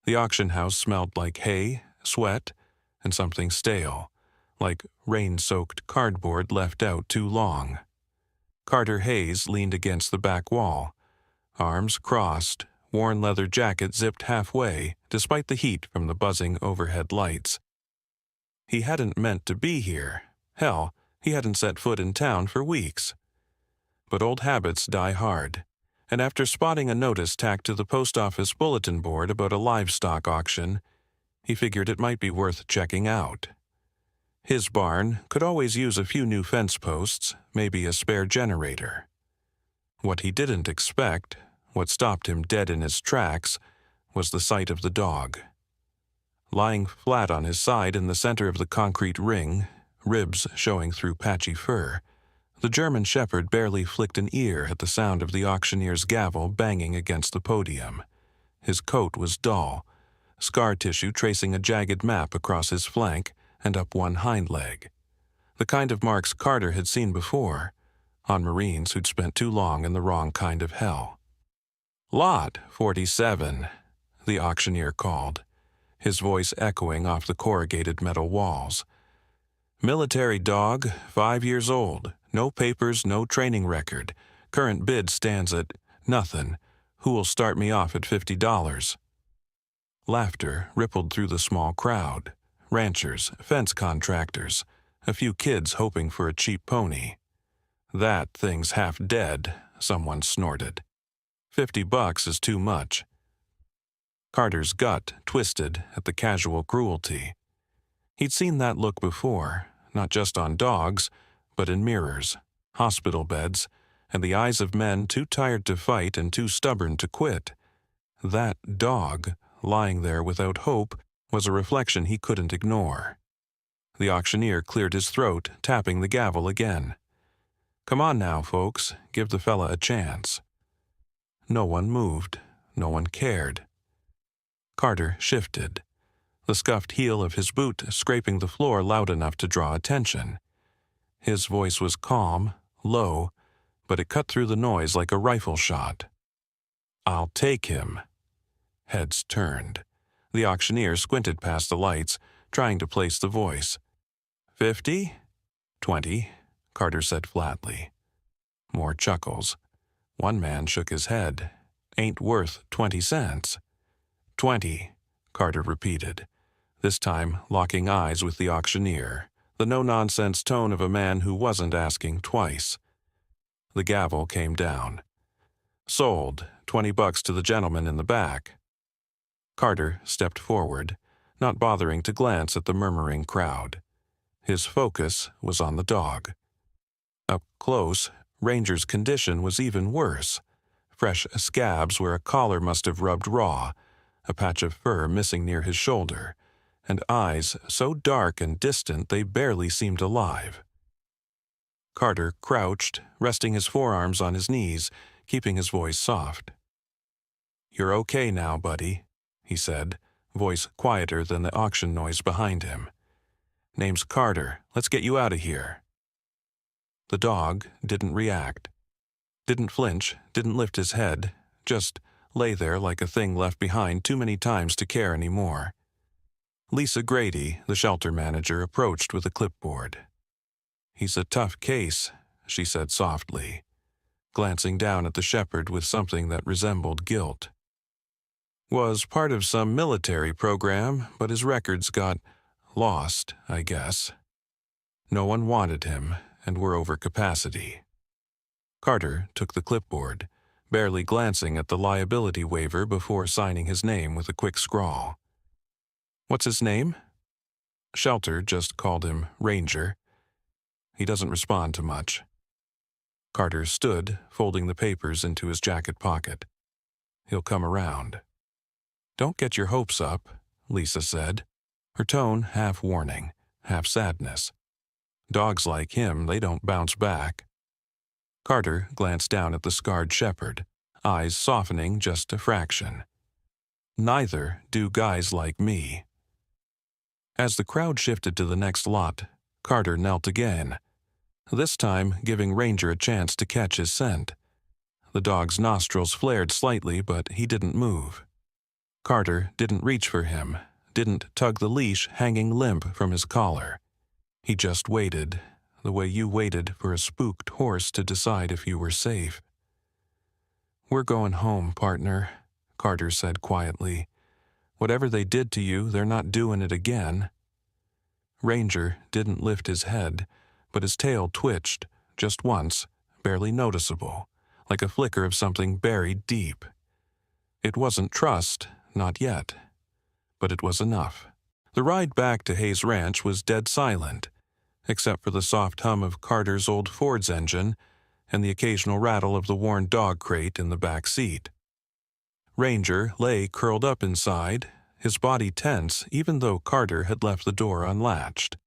The auction house smelled like hay, sweat, and something stale, like rain-soaked cardboard left out too long. Carter Hayes leaned against the back wall, arms crossed, worn leather jacket zipped halfway despite the heat from the buzzing overhead lights. He hadn't meant to be here. Hell, he hadn't set foot in town for weeks. But old habits die hard, and after spotting a notice tacked to the post office bulletin board about a livestock auction, he figured it might be worth checking out. His barn could always use a few new fence posts, maybe a spare generator. What he didn't expect, what stopped him dead in his tracks, was the sight of the dog. Lying flat on his side in the center of the concrete ring, ribs showing through patchy fur, the German shepherd barely flicked an ear at the sound of the auctioneer's gavel banging against the podium. His coat was dull, scar tissue tracing a jagged map across his flank and up one hind leg. The kind of marks Carter had seen before, on Marines who'd spent too long in the wrong kind of hell. "Lot 47, the auctioneer called, his voice echoing off the corrugated metal walls. "Military dog, 5 years old, no papers, no training record. Current bid stands at nothing. Who'll start me off at $50? Laughter rippled through the small crowd. Ranchers, fence contractors, a few kids hoping for a cheap pony. "That thing's half dead," someone snorted. $50 is too much. Carter's gut twisted at the casual cruelty. He'd seen that look before, not just on dogs, but in mirrors, hospital beds, and the eyes of men too tired to fight and too stubborn to quit. That dog, lying there without hope, was a reflection he couldn't ignore. The auctioneer cleared his throat, tapping the gavel again. "Come on now, folks, give the fella a chance." No one moved, no one cared. Carter shifted, the scuffed heel of his boot scraping the floor loud enough to draw attention. His voice was calm, low, but it cut through the noise like a rifle shot. "I'll take him." Heads turned. The auctioneer squinted past the lights, trying to place the voice. "50? 20, Carter said flatly. More chuckles. One man shook his head. "Ain't worth 20 cents. 20, Carter repeated, this time locking eyes with the auctioneer, the no-nonsense tone of a man who wasn't asking twice. The gavel came down. "Sold, $20 to the gentleman in the back." Carter stepped forward, not bothering to glance at the murmuring crowd. His focus was on the dog. Up close, Ranger's condition was even worse. Fresh scabs where a collar must have rubbed raw, a patch of fur missing near his shoulder, and eyes so dark and distant they barely seemed alive. Carter crouched, resting his forearms on his knees, keeping his voice soft. "You're okay now, buddy," he said, voice quieter than the auction noise behind him. "Name's Carter. Let's get you out of here." The dog didn't react. Didn't flinch, didn't lift his head, just lay there like a thing left behind too many times to care anymore. Lisa Grady, the shelter manager, approached with a clipboard. "He's a tough case," she said softly, glancing down at the shepherd with something that resembled guilt. "Was part of some military program, but his records got lost, I guess. No one wanted him, and we're over capacity." Carter took the clipboard, barely glancing at the liability waiver before signing his name with a quick scrawl. "What's his name?" Shelter just called him Ranger. "He doesn't respond to much." Carter stood, folding the papers into his jacket pocket. "He'll come around." "Don't get your hopes up," Lisa said, her tone half warning, half sadness. "Dogs like him, they don't bounce back." Carter glanced down at the scarred shepherd, eyes softening just a fraction. "Neither do guys like me." As the crowd shifted to the next lot, Carter knelt again, this time giving Ranger a chance to catch his scent. The dog's nostrils flared slightly, but he didn't move. Carter didn't reach for him, didn't tug the leash hanging limp from his collar. He just waited, the way you waited for a spooked horse to decide if you were safe. "We're going home, partner," Carter said quietly. "Whatever they did to you, they're not doing it again." Ranger didn't lift his head, but his tail twitched, just once, barely noticeable, like a flicker of something buried deep. It wasn't trust, not yet, but it was enough. The ride back to Hayes Ranch was dead silent, except for the soft hum of Carter's old Ford's engine and the occasional rattle of the worn dog crate in the back seat. Ranger lay curled up inside, his body tense even though Carter had left the door unlatched.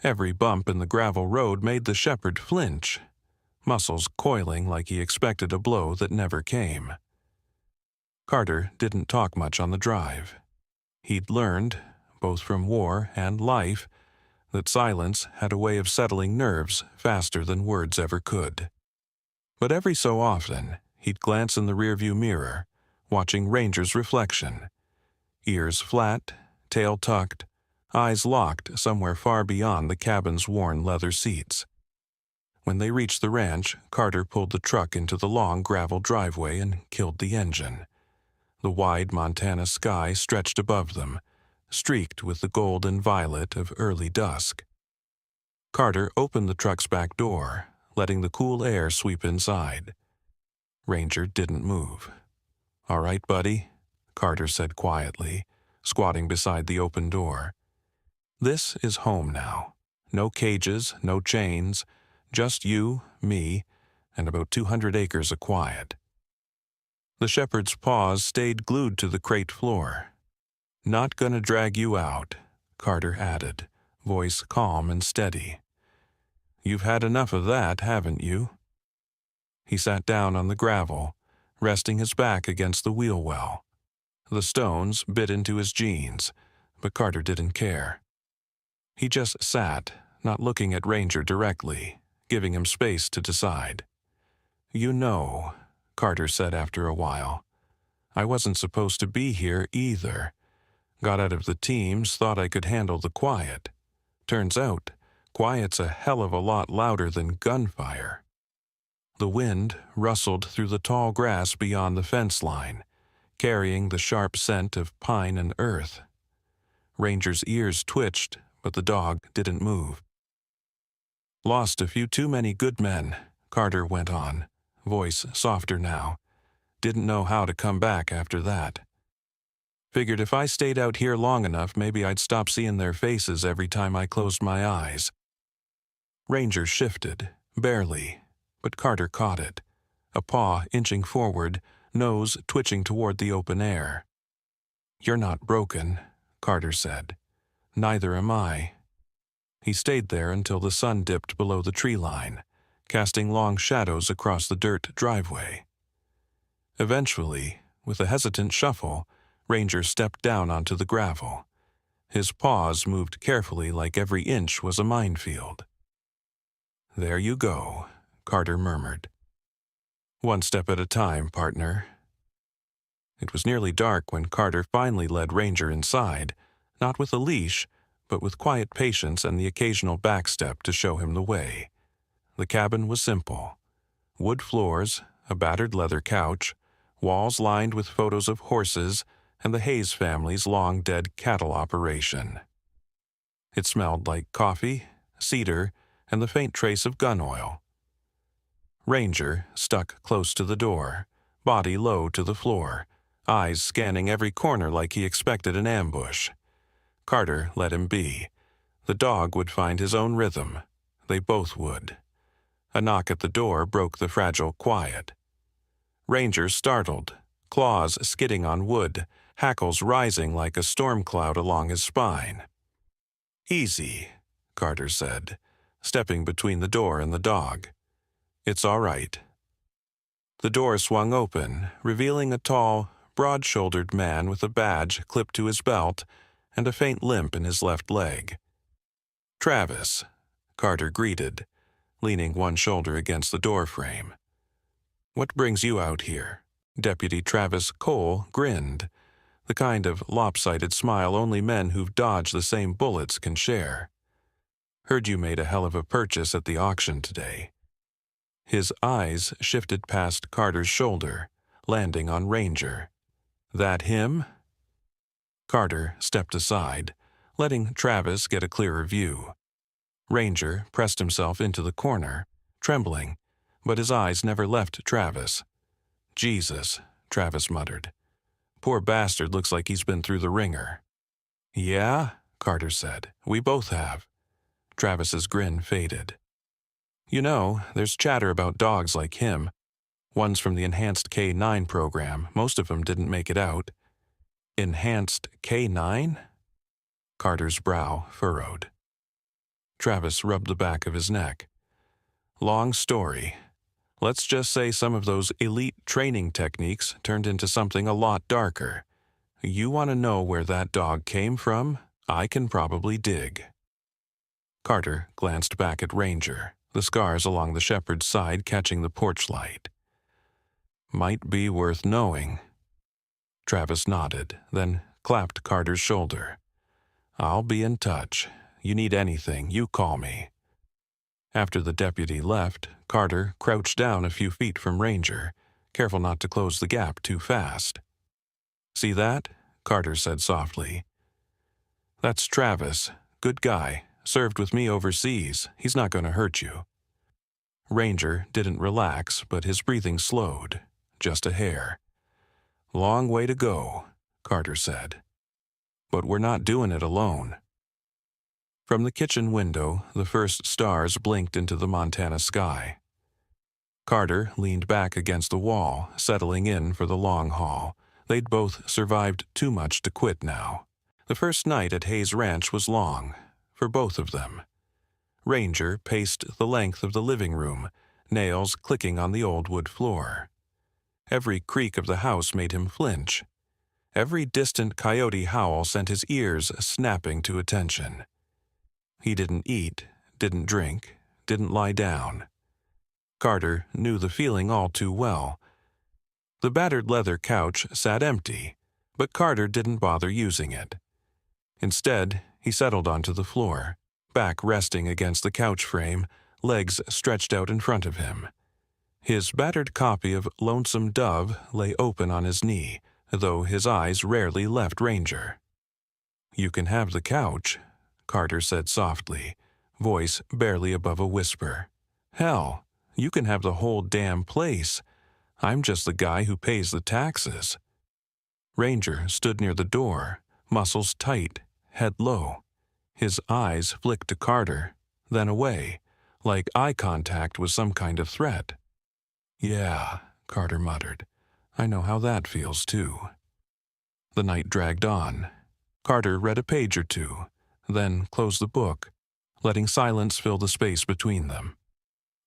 Every bump in the gravel road made the shepherd flinch, muscles coiling like he expected a blow that never came. Carter didn't talk much on the drive. He'd learned, both from war and life, that silence had a way of settling nerves faster than words ever could. But every so often, he'd glance in the rearview mirror, watching Ranger's reflection. Ears flat, tail tucked, eyes locked somewhere far beyond the cabin's worn leather seats. When they reached the ranch, Carter pulled the truck into the long gravel driveway and killed the engine. The wide Montana sky stretched above them, streaked with the gold and violet of early dusk. Carter opened the truck's back door, letting the cool air sweep inside. Ranger didn't move. "All right, buddy," Carter said quietly, squatting beside the open door. "This is home now. No cages, no chains, just you, me, and about 200 acres of quiet." The shepherd's paws stayed glued to the crate floor. "Not gonna drag you out," Carter added, voice calm and steady. "You've had enough of that, haven't you?" He sat down on the gravel, resting his back against the wheel well. The stones bit into his jeans, but Carter didn't care. He just sat, not looking at Ranger directly, giving him space to decide. "You know," Carter said after a while, "I wasn't supposed to be here either. Got out of the teams, thought I could handle the quiet. Turns out, quiet's a hell of a lot louder than gunfire." The wind rustled through the tall grass beyond the fence line, carrying the sharp scent of pine and earth. Ranger's ears twitched, but the dog didn't move. "Lost a few too many good men," Carter went on, voice softer now. "Didn't know how to come back after that. Figured if I stayed out here long enough, maybe I'd stop seeing their faces every time I closed my eyes." Ranger shifted, barely, but Carter caught it, a paw inching forward, nose twitching toward the open air. "You're not broken," Carter said. "Neither am I." He stayed there until the sun dipped below the tree line, casting long shadows across the dirt driveway. Eventually, with a hesitant shuffle, Ranger stepped down onto the gravel. His paws moved carefully like every inch was a minefield. "There you go," Carter murmured. "One step at a time, partner." It was nearly dark when Carter finally led Ranger inside, not with a leash, but with quiet patience and the occasional backstep to show him the way. The cabin was simple. Wood floors, a battered leather couch, walls lined with photos of horses, and the Hayes family's long-dead cattle operation. It smelled like coffee, cedar, and the faint trace of gun oil. Ranger stuck close to the door, body low to the floor, eyes scanning every corner like he expected an ambush. Carter let him be. The dog would find his own rhythm. They both would. A knock at the door broke the fragile quiet. Ranger startled, claws skidding on wood, hackles rising like a storm cloud along his spine. "Easy," Carter said, stepping between the door and the dog. "It's all right." The door swung open, revealing a tall, broad-shouldered man with a badge clipped to his belt and a faint limp in his left leg. "Travis," Carter greeted, leaning one shoulder against the doorframe. "What brings you out here?" Deputy Travis Cole grinned, the kind of lopsided smile only men who've dodged the same bullets can share. Heard you made a hell of a purchase at the auction today. His eyes shifted past Carter's shoulder, landing on Ranger. That him? Carter stepped aside, letting Travis get a clearer view. Ranger pressed himself into the corner, trembling, but his eyes never left Travis. Jesus, Travis muttered. Poor bastard looks like he's been through the ringer. Yeah, Carter said. We both have. Travis's grin faded. You know, there's chatter about dogs like him. Ones from the Enhanced K9 program. Most of them didn't make it out. Enhanced K9? Carter's brow furrowed. Travis rubbed the back of his neck. Long story. Let's just say some of those elite training techniques turned into something a lot darker. You want to know where that dog came from? I can probably dig. Carter glanced back at Ranger, the scars along the shepherd's side catching the porch light. Might be worth knowing. Travis nodded, then clapped Carter's shoulder. I'll be in touch. You need anything, you call me. After the deputy left, Carter crouched down a few feet from Ranger, careful not to close the gap too fast. See that? Carter said softly. That's Travis. Good guy. Served with me overseas. He's not going to hurt you. Ranger didn't relax, but his breathing slowed, just a hair. Long way to go, Carter said. But we're not doing it alone. From the kitchen window, the first stars blinked into the Montana sky. Carter leaned back against the wall, settling in for the long haul. They'd both survived too much to quit now. The first night at Hayes Ranch was long, for both of them. Ranger paced the length of the living room, nails clicking on the old wood floor. Every creak of the house made him flinch. Every distant coyote howl sent his ears snapping to attention. He didn't eat, didn't drink, didn't lie down. Carter knew the feeling all too well. The battered leather couch sat empty, but Carter didn't bother using it. Instead, he settled onto the floor, back resting against the couch frame, legs stretched out in front of him. His battered copy of Lonesome Dove lay open on his knee, though his eyes rarely left Ranger. You can have the couch, Carter said softly, voice barely above a whisper. Hell, you can have the whole damn place. I'm just the guy who pays the taxes. Ranger stood near the door, muscles tight, head low. His eyes flicked to Carter, then away, like eye contact was some kind of threat. Yeah, Carter muttered. I know how that feels, too. The night dragged on. Carter read a page or two, then closed the book, letting silence fill the space between them.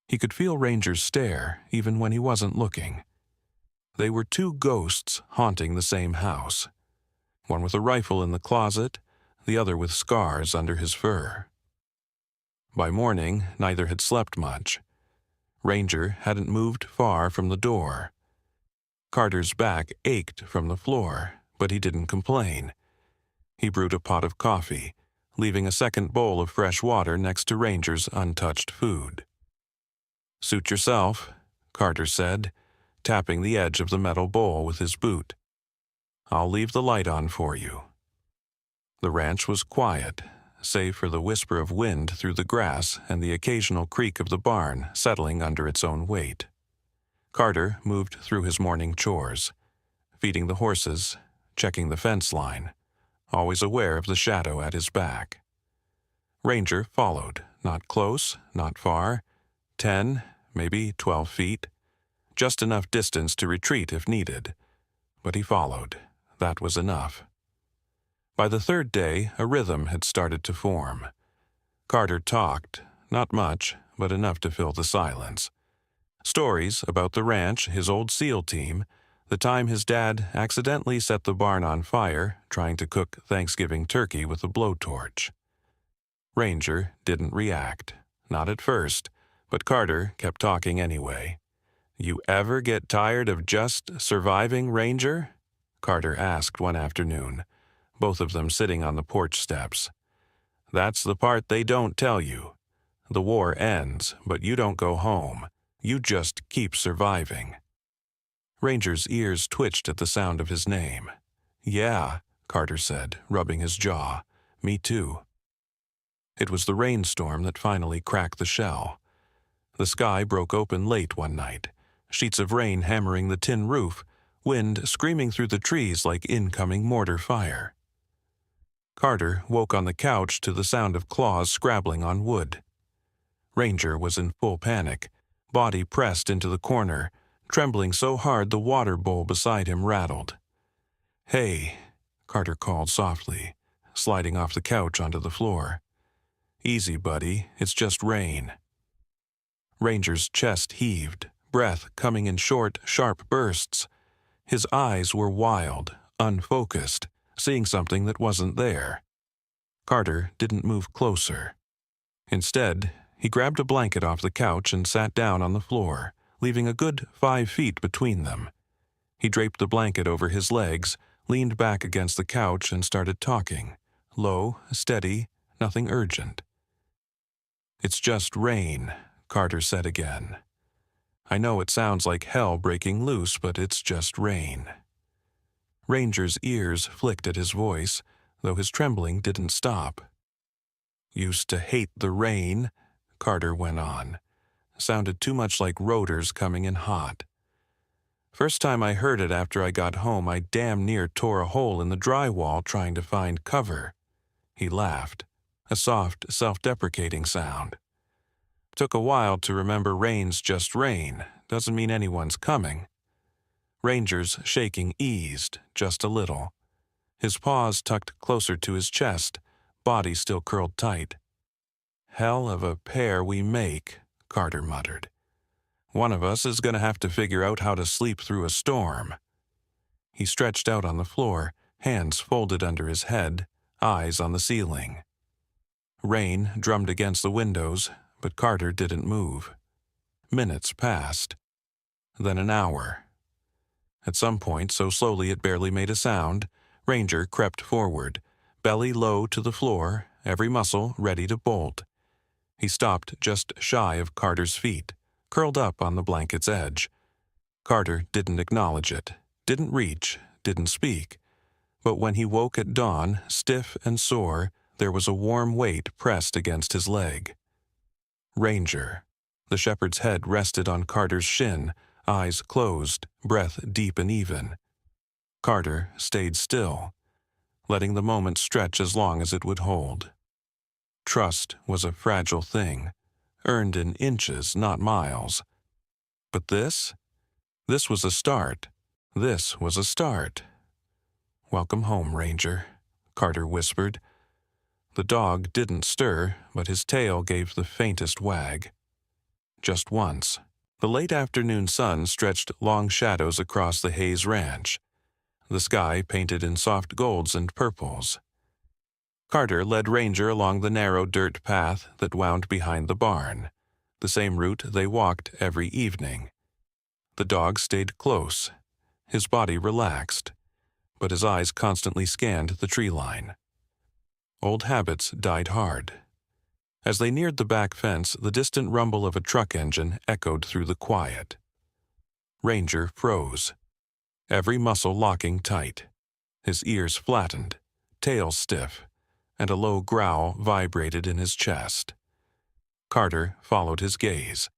He could feel Ranger's stare even when he wasn't looking. They were two ghosts haunting the same house, one with a rifle in the closet, the other with scars under his fur. By morning, neither had slept much. Ranger hadn't moved far from the door. Carter's back ached from the floor, but he didn't complain. He brewed a pot of coffee, leaving a second bowl of fresh water next to Ranger's untouched food. Suit yourself, Carter said, tapping the edge of the metal bowl with his boot. I'll leave the light on for you. The ranch was quiet, save for the whisper of wind through the grass and the occasional creak of the barn settling under its own weight. Carter moved through his morning chores, feeding the horses, checking the fence line, always aware of the shadow at his back. Ranger followed, not close, not far, 10, maybe 12 feet, just enough distance to retreat if needed. But he followed. That was enough. By the third day, a rhythm had started to form. Carter talked, not much, but enough to fill the silence. Stories about the ranch, his old SEAL team, the time his dad accidentally set the barn on fire trying to cook Thanksgiving turkey with a blowtorch. Ranger didn't react, not at first, but Carter kept talking anyway. You ever get tired of just surviving, Ranger? Carter asked one afternoon, both of them sitting on the porch steps. "That's the part they don't tell you. The war ends, but you don't go home. You just keep surviving." Ranger's ears twitched at the sound of his name. "Yeah," Carter said, rubbing his jaw. "Me too." It was the rainstorm that finally cracked the shell. The sky broke open late one night, sheets of rain hammering the tin roof, wind screaming through the trees like incoming mortar fire. Carter woke on the couch to the sound of claws scrabbling on wood. Ranger was in full panic, body pressed into the corner, trembling so hard the water bowl beside him rattled. "Hey," Carter called softly, sliding off the couch onto the floor. "Easy, buddy, it's just rain." Ranger's chest heaved, breath coming in short, sharp bursts. His eyes were wild, unfocused, seeing something that wasn't there. Carter didn't move closer. Instead, he grabbed a blanket off the couch and sat down on the floor, leaving a good 5 feet between them. He draped the blanket over his legs, leaned back against the couch and started talking. Low, steady, nothing urgent. "It's just rain," Carter said again. "I know it sounds like hell breaking loose, but it's just rain." Ranger's ears flicked at his voice, though his trembling didn't stop. "Used to hate the rain," Carter went on. Sounded too much like rotors coming in hot. "First time I heard it after I got home, I damn near tore a hole in the drywall trying to find cover." He laughed, a soft, self-deprecating sound. "Took a while to remember rain's just rain, doesn't mean anyone's coming." Ranger's shaking eased, just a little. His paws tucked closer to his chest, body still curled tight. "Hell of a pair we make," Carter muttered. "One of us is going to have to figure out how to sleep through a storm." He stretched out on the floor, hands folded under his head, eyes on the ceiling. Rain drummed against the windows, but Carter didn't move. Minutes passed. Then an hour. At some point, so slowly it barely made a sound, Ranger crept forward, belly low to the floor, every muscle ready to bolt. He stopped just shy of Carter's feet, curled up on the blanket's edge. Carter didn't acknowledge it, didn't reach, didn't speak. But when he woke at dawn, stiff and sore, there was a warm weight pressed against his leg. Ranger. The shepherd's head rested on Carter's shin, eyes closed, breath deep and even. Carter stayed still, letting the moment stretch as long as it would hold. Trust was a fragile thing, earned in inches, not miles. But this was a start. This was a start. "Welcome home, Ranger," Carter whispered. The dog didn't stir, but his tail gave the faintest wag. Just once. The late afternoon sun stretched long shadows across the Hayes Ranch, the sky painted in soft golds and purples. Carter led Ranger along the narrow dirt path that wound behind the barn, the same route they walked every evening. The dog stayed close, his body relaxed, but his eyes constantly scanned the tree line. Old habits died hard. As they neared the back fence, the distant rumble of a truck engine echoed through the quiet. Ranger froze, every muscle locking tight, his ears flattened, tail stiff, and a low growl vibrated in his chest. Carter followed his gaze.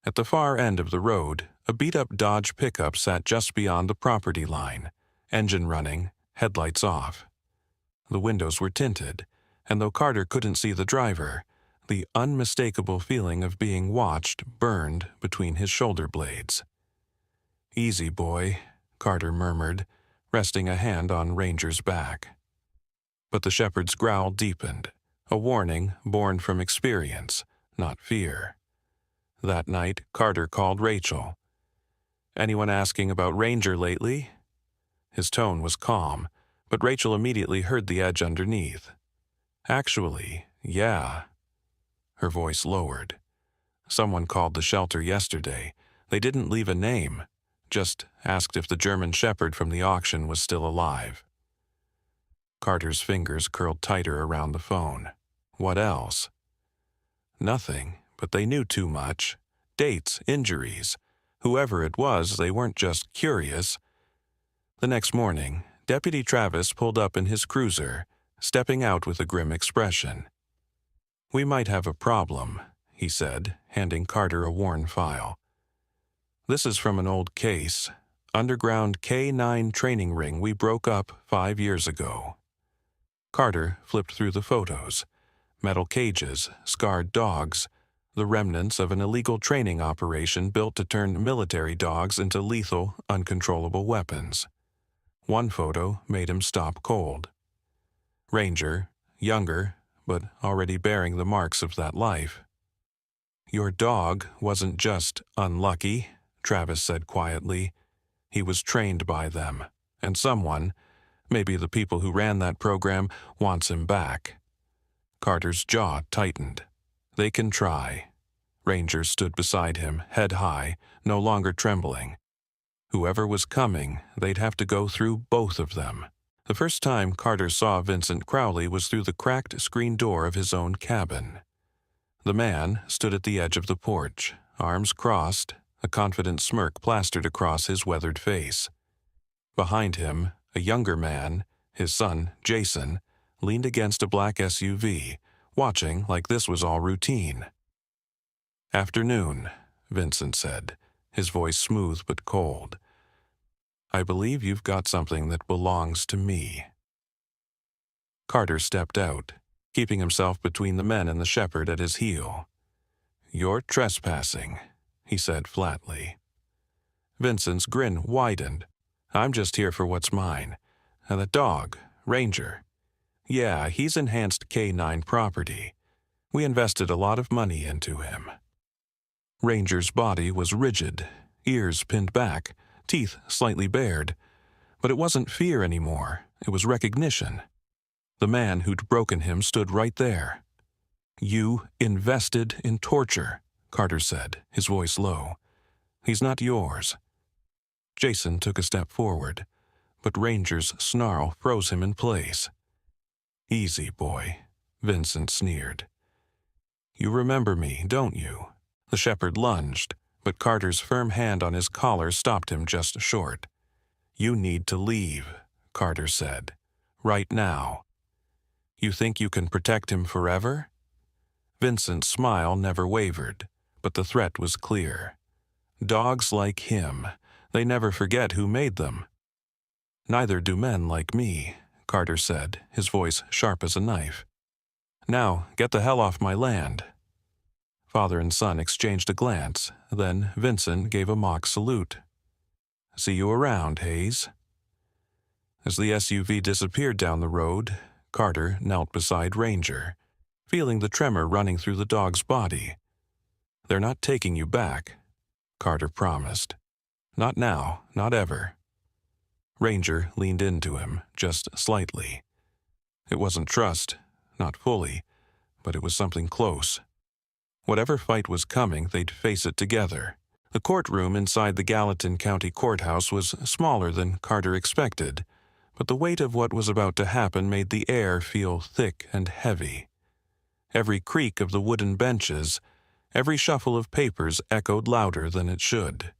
At the far end of the road, a beat-up Dodge pickup sat just beyond the property line, engine running, headlights off. The windows were tinted, and though Carter couldn't see the driver, the unmistakable feeling of being watched burned between his shoulder blades. "Easy, boy," Carter murmured, resting a hand on Ranger's back. But the shepherd's growl deepened, a warning born from experience, not fear. That night, Carter called Rachel. "Anyone asking about Ranger lately?" His tone was calm, but Rachel immediately heard the edge underneath. "Actually, yeah." Her voice lowered. "Someone called the shelter yesterday. They didn't leave a name. just asked if the German Shepherd from the auction was still alive. Carter's fingers curled tighter around the phone. What else? Nothing, but they knew too much. Dates, injuries. Whoever it was, they weren't just curious. The next morning, Deputy Travis pulled up in his cruiser, stepping out with a grim expression. "We might have a problem," he said, handing Carter a worn file. "This is from an old case. Underground K9 training ring we broke up 5 years ago." Carter flipped through the photos. Metal cages, scarred dogs, the remnants of an illegal training operation built to turn military dogs into lethal, uncontrollable weapons. One photo made him stop cold. Ranger, younger, but already bearing the marks of that life. "Your dog wasn't just unlucky," Travis said quietly. "He was trained by them, and someone, maybe the people who ran that program, wants him back." Carter's jaw tightened. "They can try." Ranger stood beside him, head high, no longer trembling. Whoever was coming, they'd have to go through both of them. The first time Carter saw Vincent Crowley was through the cracked screen door of his own cabin. The man stood at the edge of the porch, arms crossed, a confident smirk plastered across his weathered face. Behind him, a younger man, his son, Jason, leaned against a black SUV, watching like this was all routine. "Afternoon," Vincent said, his voice smooth but cold. "I believe you've got something that belongs to me." Carter stepped out, keeping himself between the men and the shepherd at his heel. "You're trespassing," he said flatly. Vincent's grin widened. "I'm just here for what's mine. And the dog, Ranger. Yeah, he's enhanced K9 property. We invested a lot of money into him." Ranger's body was rigid, ears pinned back, teeth slightly bared. But it wasn't fear anymore, it was recognition. The man who'd broken him stood right there. "You invested in torture," Carter said, his voice low. "He's not yours." Jason took a step forward, but Ranger's snarl froze him in place. "Easy, boy," Vincent sneered. "You remember me, don't you?" The shepherd lunged, but Carter's firm hand on his collar stopped him just short. "You need to leave," Carter said. "Right now." "You think you can protect him forever?" Vincent's smile never wavered, but the threat was clear. Dogs like him, they never forget who made them. "Neither do men like me," Carter said, his voice sharp as a knife. "Now, get the hell off my land." Father and son exchanged a glance, then Vincent gave a mock salute. "See you around, Hayes." As the SUV disappeared down the road, Carter knelt beside Ranger, feeling the tremor running through the dog's body. "They're not taking you back," Carter promised. "Not now, not ever." Ranger leaned into him, just slightly. It wasn't trust, not fully, but it was something close. Whatever fight was coming, they'd face it together. The courtroom inside the Gallatin County Courthouse was smaller than Carter expected, but the weight of what was about to happen made the air feel thick and heavy. Every creak of the wooden benches, every shuffle of papers echoed louder than it should.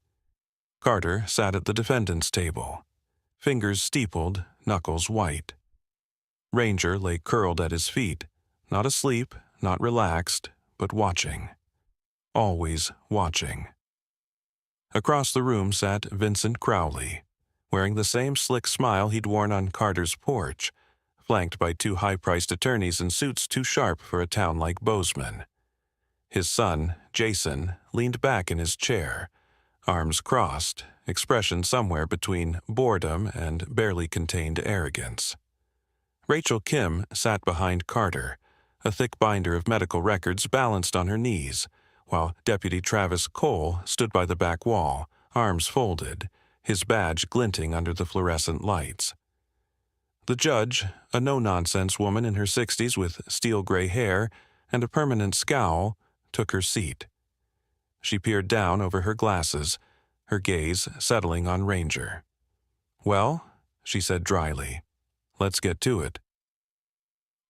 Carter sat at the defendant's table, fingers steepled, knuckles white. Ranger lay curled at his feet, not asleep, not relaxed, but watching. Always watching. Across the room sat Vincent Crowley, wearing the same slick smile he'd worn on Carter's porch, flanked by 2 high-priced attorneys in suits too sharp for a town like Bozeman. His son, Jason, leaned back in his chair, arms crossed, expression somewhere between boredom and barely contained arrogance. Rachel Kim sat behind Carter, a thick binder of medical records balanced on her knees, while Deputy Travis Cole stood by the back wall, arms folded, his badge glinting under the fluorescent lights. The judge, a no-nonsense woman in her 60s with steel-gray hair and a permanent scowl, took her seat. She peered down over her glasses, her gaze settling on Ranger. "Well," she said dryly, "let's get to it."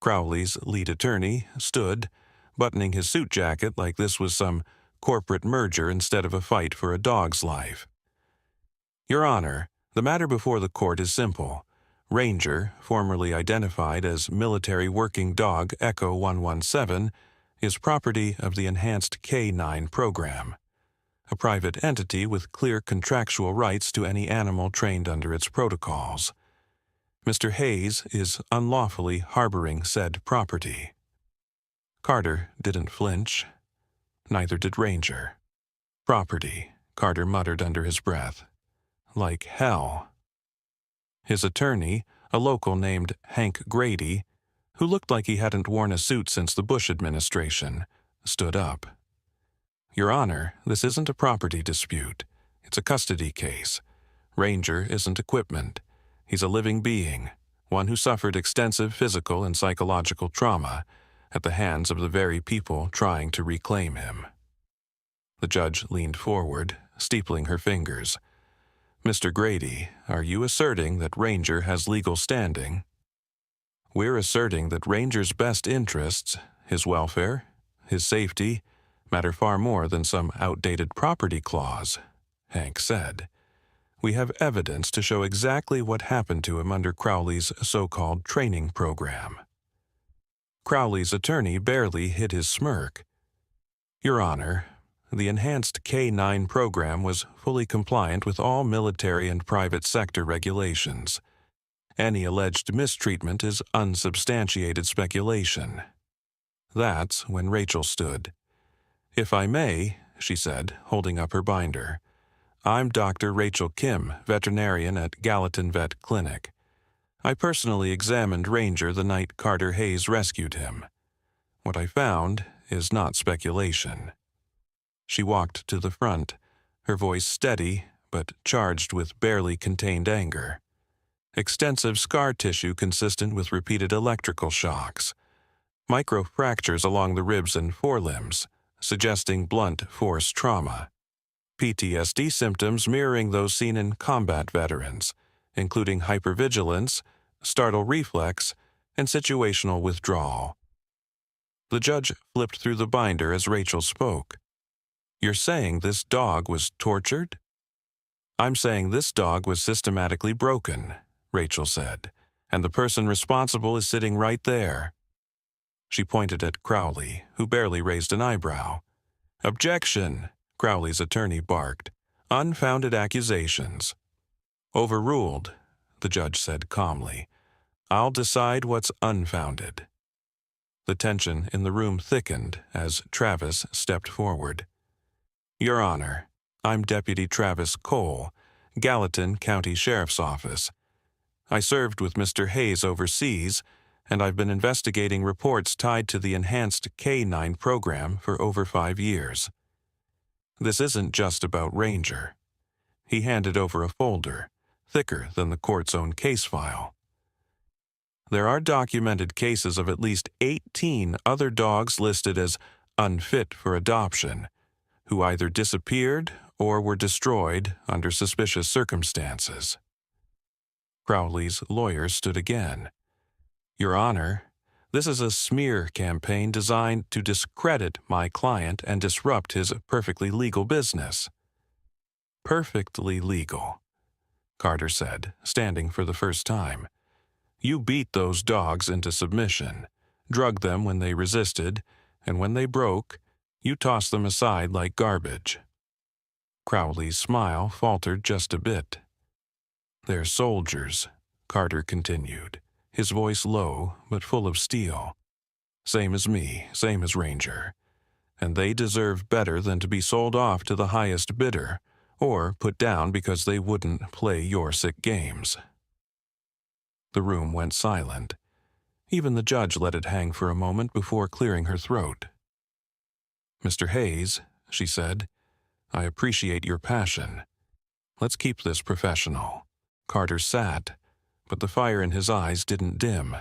Crowley's lead attorney stood, buttoning his suit jacket like this was some corporate merger instead of a fight for a dog's life. "Your Honor, the matter before the court is simple. Ranger, formerly identified as Military Working Dog Echo 117, is property of the Enhanced K9 program, a private entity with clear contractual rights to any animal trained under its protocols. Mr. Hayes is unlawfully harboring said property." Carter didn't flinch. Neither did Ranger. "Property," Carter muttered under his breath. "Like hell." His attorney, a local named Hank Grady, who looked like he hadn't worn a suit since the Bush administration, stood up. "Your Honor, this isn't a property dispute. It's a custody case. Ranger isn't equipment. He's a living being, one who suffered extensive physical and psychological trauma at the hands of the very people trying to reclaim him." The judge leaned forward, steepling her fingers. "Mr. Grady, are you asserting that Ranger has legal standing?" "We're asserting that Ranger's best interests, his welfare, his safety, matter far more than some outdated property clause," Hank said. "We have evidence to show exactly what happened to him under Crowley's so-called training program." Crowley's attorney barely hid his smirk. "Your Honor, the Enhanced K9 program was fully compliant with all military and private sector regulations. Any alleged mistreatment is unsubstantiated speculation." That's when Rachel stood. "If I may," she said, holding up her binder, "I'm Dr. Rachel Kim, veterinarian at Gallatin Vet Clinic. I personally examined Ranger the night Carter Hayes rescued him. What I found is not speculation." She walked to the front, her voice steady but charged with barely contained anger. "Extensive scar tissue consistent with repeated electrical shocks. Microfractures along the ribs and forelimbs, suggesting blunt force trauma. PTSD symptoms mirroring those seen in combat veterans, including hypervigilance, startle reflex, and situational withdrawal." The judge flipped through the binder as Rachel spoke. "You're saying this dog was tortured?" "I'm saying this dog was systematically broken," Rachel said, "and the person responsible is sitting right there." She pointed at Crowley, who barely raised an eyebrow. "Objection!" Crowley's attorney barked. "Unfounded accusations." "Overruled," the judge said calmly. "I'll decide what's unfounded." The tension in the room thickened as Travis stepped forward. "Your Honor, I'm Deputy Travis Cole, Gallatin County Sheriff's Office. I served with Mr. Hayes overseas, and I've been investigating reports tied to the Enhanced K9 program for over 5 years. This isn't just about Ranger." He handed over a folder, thicker than the court's own case file. "There are documented cases of at least 18 other dogs listed as unfit for adoption, who either disappeared or were destroyed under suspicious circumstances." Crowley's lawyer stood again. "Your Honor, this is a smear campaign designed to discredit my client and disrupt his perfectly legal business." "Perfectly legal," Carter said, standing for the first time. "You beat those dogs into submission, drugged them when they resisted, and when they broke, you tossed them aside like garbage." Crowley's smile faltered just a bit. "They're soldiers," Carter continued, his voice low but full of steel. "Same as me, same as Ranger. And they deserve better than to be sold off to the highest bidder, or put down because they wouldn't play your sick games." The room went silent. Even the judge let it hang for a moment before clearing her throat. "Mr. Hayes," she said, "I appreciate your passion. Let's keep this professional." Carter sat, but the fire in his eyes didn't dim.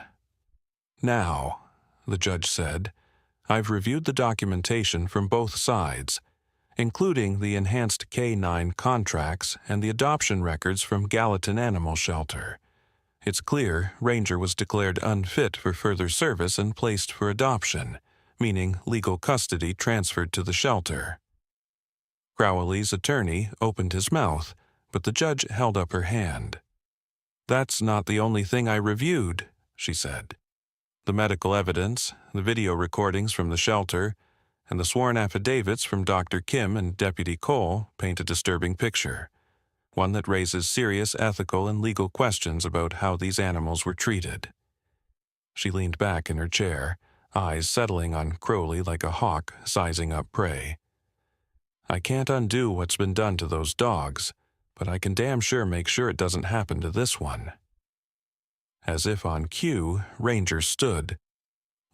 "Now," the judge said, "I've reviewed the documentation from both sides. including the enhanced K-9 contracts and the adoption records from Gallatin Animal Shelter. It's clear Ranger was declared unfit for further service and placed for adoption, meaning legal custody transferred to the shelter. Crowley's attorney opened his mouth, but the judge held up her hand. "That's not the only thing I reviewed," she said. "The medical evidence, the video recordings from the shelter, and the sworn affidavits from Dr. Kim and Deputy Cole paint a disturbing picture, one that raises serious ethical and legal questions about how these animals were treated." She leaned back in her chair, eyes settling on Crowley like a hawk sizing up prey. "I can't undo what's been done to those dogs, but I can damn sure make sure it doesn't happen to this one." As if on cue, Ranger stood.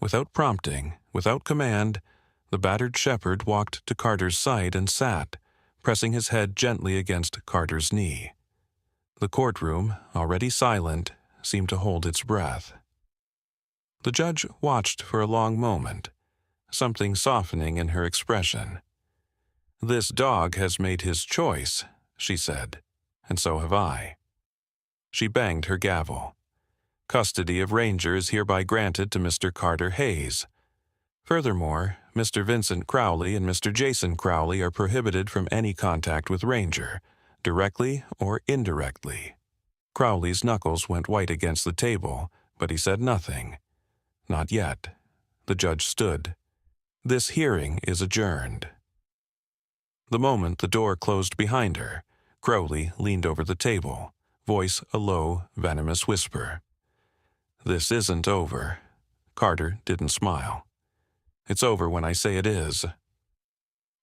Without prompting, without command, the battered shepherd walked to Carter's side and sat, pressing his head gently against Carter's knee. The courtroom, already silent, seemed to hold its breath. The judge watched for a long moment, something softening in her expression. "This dog has made his choice," she said, "and so have I." She banged her gavel. "Custody of Ranger is hereby granted to Mr. Carter Hayes. Furthermore, Mr. Vincent Crowley and Mr. Jason Crowley are prohibited from any contact with Ranger, directly or indirectly." Crowley's knuckles went white against the table, but he said nothing. "Not yet." The judge stood. "This hearing is adjourned." The moment the door closed behind her, Crowley leaned over the table, voice a low, venomous whisper. "This isn't over." Carter didn't smile. "It's over when I say it is."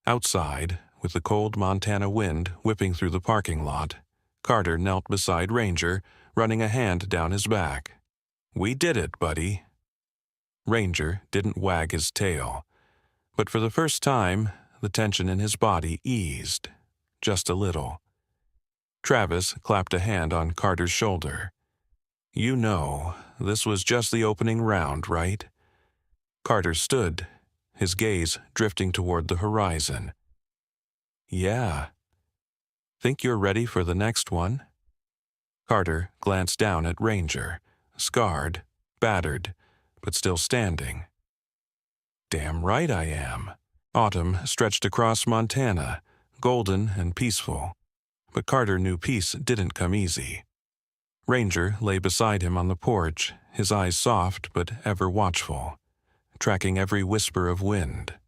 Outside, with the cold Montana wind whipping through the parking lot, Carter knelt beside Ranger, running a hand down his back. "We did it, buddy." Ranger didn't wag his tail, but for the first time, the tension in his body eased, just a little. Travis clapped a hand on Carter's shoulder. "You know, this was just the opening round, right?" Carter stood, his gaze drifting toward the horizon. "Yeah. Think you're ready for the next one?" Carter glanced down at Ranger, scarred, battered, but still standing. "Damn right I am." Autumn stretched across Montana, golden and peaceful. But Carter knew peace didn't come easy. Ranger lay beside him on the porch, his eyes soft but ever watchful, tracking every whisper of wind.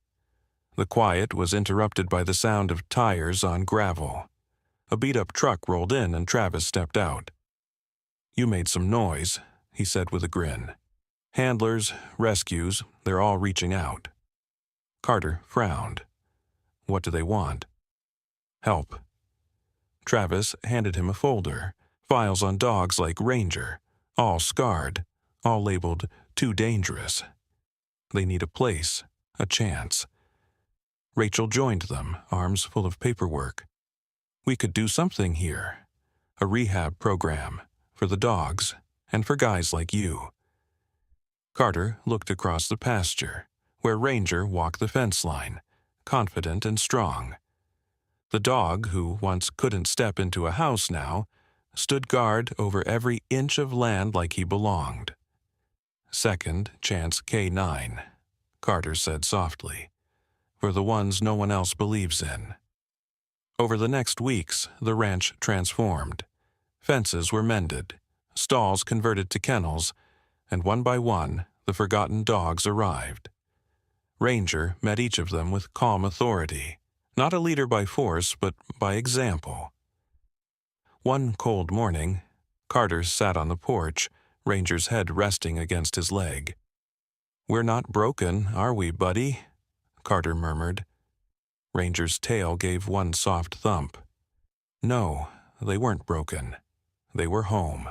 The quiet was interrupted by the sound of tires on gravel. A beat-up truck rolled in and Travis stepped out. "You made some noise," he said with a grin. "Handlers, rescues, they're all reaching out." Carter frowned. "What do they want?" "Help." Travis handed him a folder, files on dogs like Ranger, all scarred, all labeled too dangerous. They need a place, a chance. Rachel joined them, arms full of paperwork. "We could do something here. A rehab program, for the dogs, and for guys like you." Carter looked across the pasture, where Ranger walked the fence line, confident and strong. The dog, who once couldn't step into a house now, stood guard over every inch of land like he belonged. "Second chance K-9, Carter said softly, "for the ones no one else believes in." Over the next weeks, the ranch transformed. Fences were mended, stalls converted to kennels, and one by one, the forgotten dogs arrived. Ranger met each of them with calm authority, not a leader by force, but by example. One cold morning, Carter sat on the porch, Ranger's head resting against his leg. "We're not broken, are we, buddy?" Carter murmured. Ranger's tail gave one soft thump. No, they weren't broken. They were home.